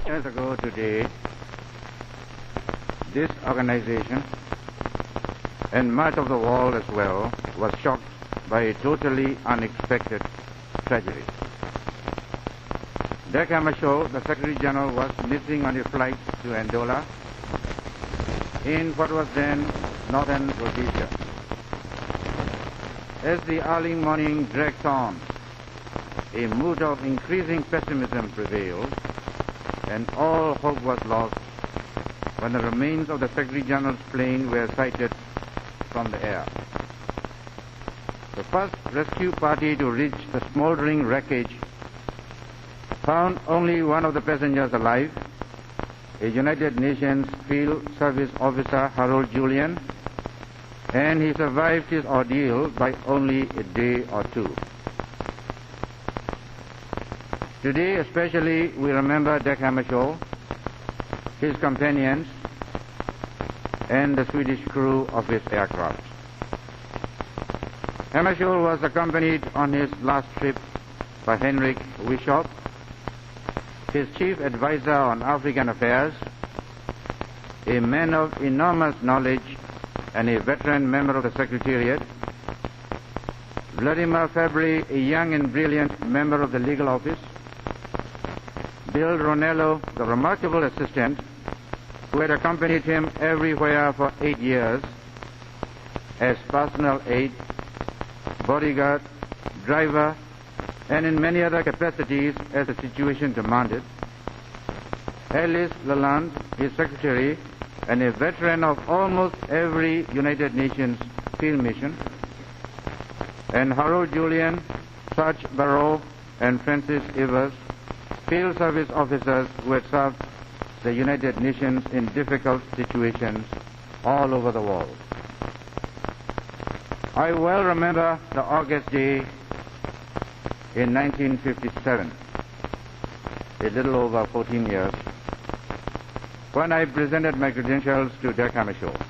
years ago today, this organization, and much of the world as well, was shocked by a totally unexpected tragedy. Dag Hammarskjöld, the Secretary-General, was missing on a flight to Angola in what was then northern Rhodesia. As the early morning dragged on, a mood of increasing pessimism prevailed, and all hope was lost when the remains of the Secretary-General's plane were sighted from the air. The first rescue party to reach the smoldering wreckage found only one of the passengers alive, a United Nations Field Service officer, Harold Julian, and he survived his ordeal by only a day or two. Today especially we remember Dag Hammarskjöld, his companions, and the Swedish crew of his aircraft. Hammarskjöld was accompanied on his last trip by Henrik Wishoff, his chief advisor on African affairs, a man of enormous knowledge and a veteran member of the Secretariat, Vladimir Fabry, a young and brilliant member of the legal office, Bill Ronello, the remarkable assistant who had accompanied him everywhere for 8 years as personal aide, bodyguard, driver, and in many other capacities as the situation demanded, Alice Lalande, his secretary, and a veteran of almost every United Nations field mission, and Harold Julian, Serge Barrow, and Francis Evers, field service officers who had served the United Nations in difficult situations all over the world. I well remember the August day in 1957, a little over 14 years, when I presented my credentials to Dag Hammarskjöld.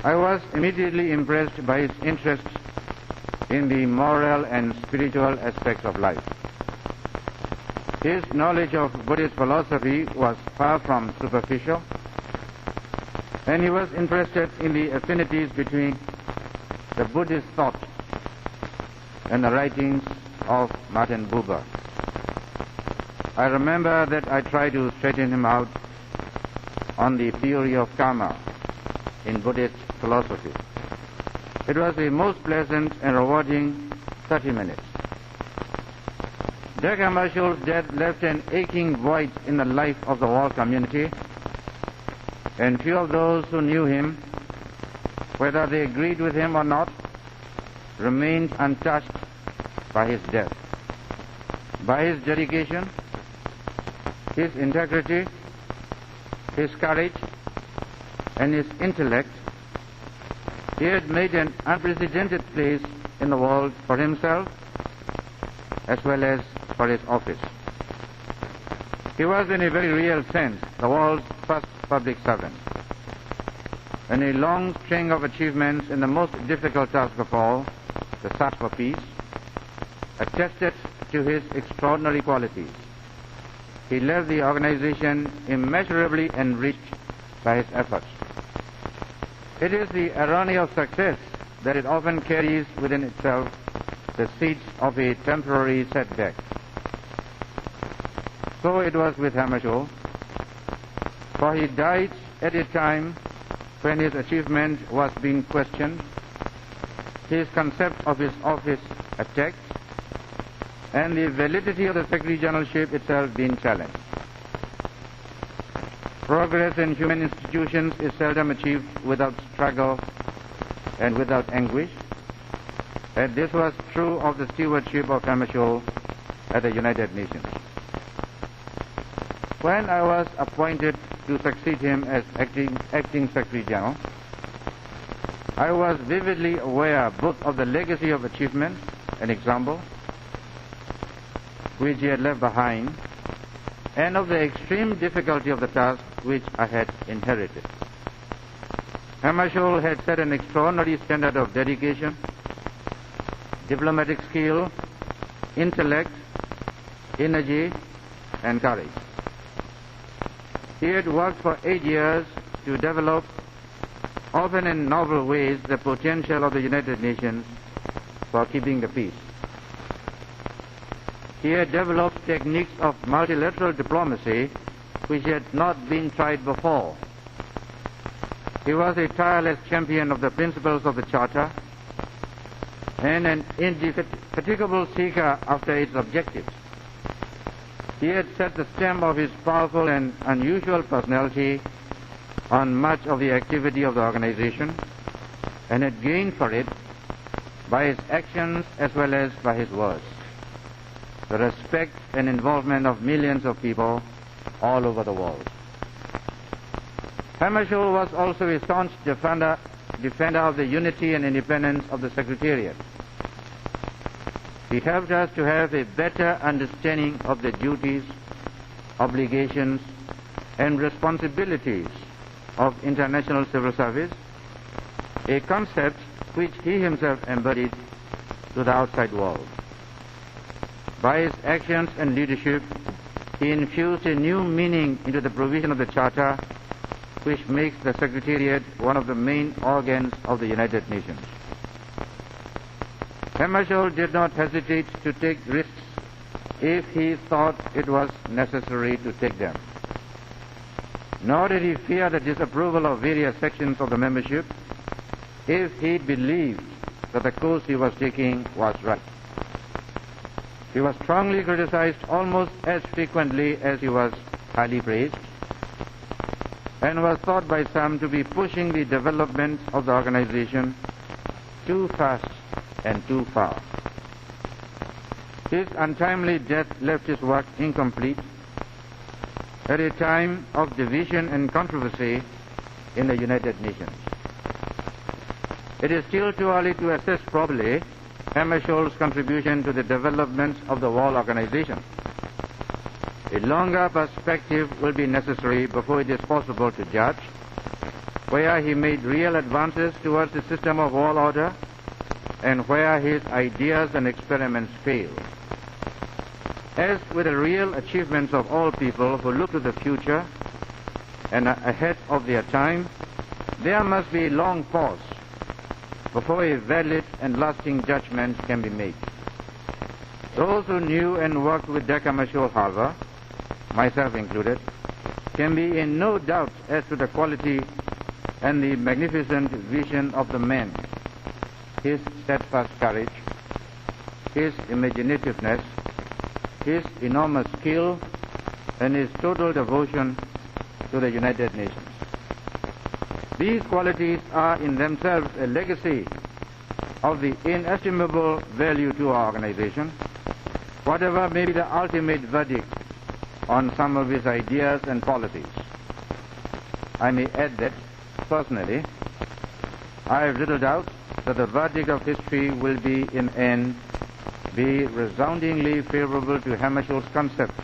I was immediately impressed by his interest in the moral and spiritual aspects of life. His knowledge of Buddhist philosophy was far from superficial, and he was interested in the affinities between the Buddhist thought and the writings of Martin Buber. I remember that I tried to straighten him out on the theory of karma in Buddhist philosophy. It was a most pleasant and rewarding 30 minutes. Dag Hammarskjöld's death left an aching void in the life of the world community, and few of those who knew him, whether they agreed with him or not, remained untouched by his death. By his dedication, his integrity, his courage, and his intellect, he had made an unprecedented place in the world for himself as well as for his office. He was, in a very real sense, the world's first public servant, and a long string of achievements in the most difficult task of all, the search for peace, attested to his extraordinary qualities. He left the organization immeasurably enriched by his efforts. It is the irony of success that it often carries within itself the seeds of a temporary setback. So it was with Hammarskjöld, for he died at a time when his achievement was being questioned, his concept of his office attacked, and the validity of the Secretary-Generalship itself being challenged. Progress in human institutions is seldom achieved without struggle and without anguish, and this was true of the stewardship of Hammarskjöld at the United Nations. When I was appointed to succeed him as acting Secretary-General, I was vividly aware both of the legacy of achievement and example which he had left behind, and of the extreme difficulty of the task which I had inherited. Hammarskjöld had set an extraordinary standard of dedication, diplomatic skill, intellect, energy, and courage. He had worked for 8 years to develop, often in novel ways, the potential of the United Nations for keeping the peace. He had developed techniques of multilateral diplomacy which had not been tried before. He was a tireless champion of the principles of the Charter and an indefatigable seeker after its objectives. He had set the stamp of his powerful and unusual personality on much of the activity of the organization and had gained for it, by his actions as well as by his words, the respect and involvement of millions of people all over the world. Hammarskjöld was also a staunch defender of the unity and independence of the Secretariat. He helped us to have a better understanding of the duties, obligations, and responsibilities of international civil service, a concept which he himself embodied to the outside world. By his actions and leadership, he infused a new meaning into the provision of the Charter, which makes the Secretariat one of the main organs of the United Nations. Hammarskjöld did not hesitate to take risks if he thought it was necessary to take them. Nor did he fear the disapproval of various sections of the membership if he believed that the course he was taking was right. He was strongly criticized almost as frequently as he was highly praised, and was thought by some to be pushing the development of the organization too fast and too far. His untimely death left his work incomplete at a time of division and controversy in the United Nations. It is still too early to assess properly Hammarskjöld's contribution to the development of the world organization. A longer perspective will be necessary before it is possible to judge where he made real advances towards the system of world order and where his ideas and experiments failed. As with the real achievements of all people who look to the future and are ahead of their time, there must be a long pause before a valid and lasting judgment can be made. Those who knew and worked with Dag Hammarskjöld, however, myself included, can be in no doubt as to the quality and the magnificent vision of the man, his steadfast courage, his imaginativeness, his enormous skill, and his total devotion to the United Nations. These qualities are in themselves a legacy of the inestimable value to our organization, whatever may be the ultimate verdict on some of his ideas and policies. I may add that, personally, I have little doubt that the verdict of history will be, in end, be resoundingly favorable to Hammarskjöld's concept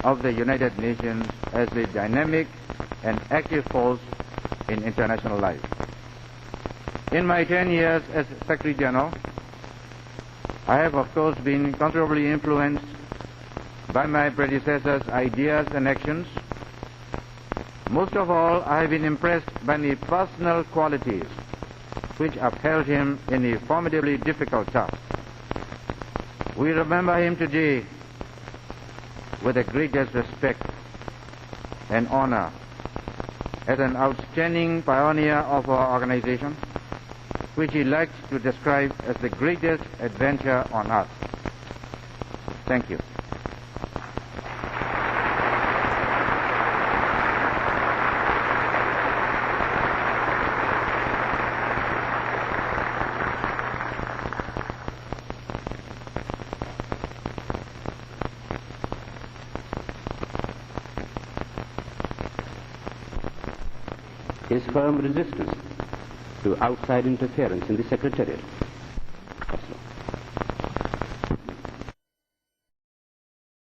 of the United Nations as a dynamic and active force in international life. In my 10 years as Secretary General, I have of course been considerably influenced by my predecessors' ideas and actions. Most of all, I have been impressed by the personal qualities which upheld him in a formidably difficult task. We remember him today with the greatest respect and honor as an outstanding pioneer of our organization, which he liked to describe as the greatest adventure on earth. Thank you. His firm resistance to outside interference in the Secretariat.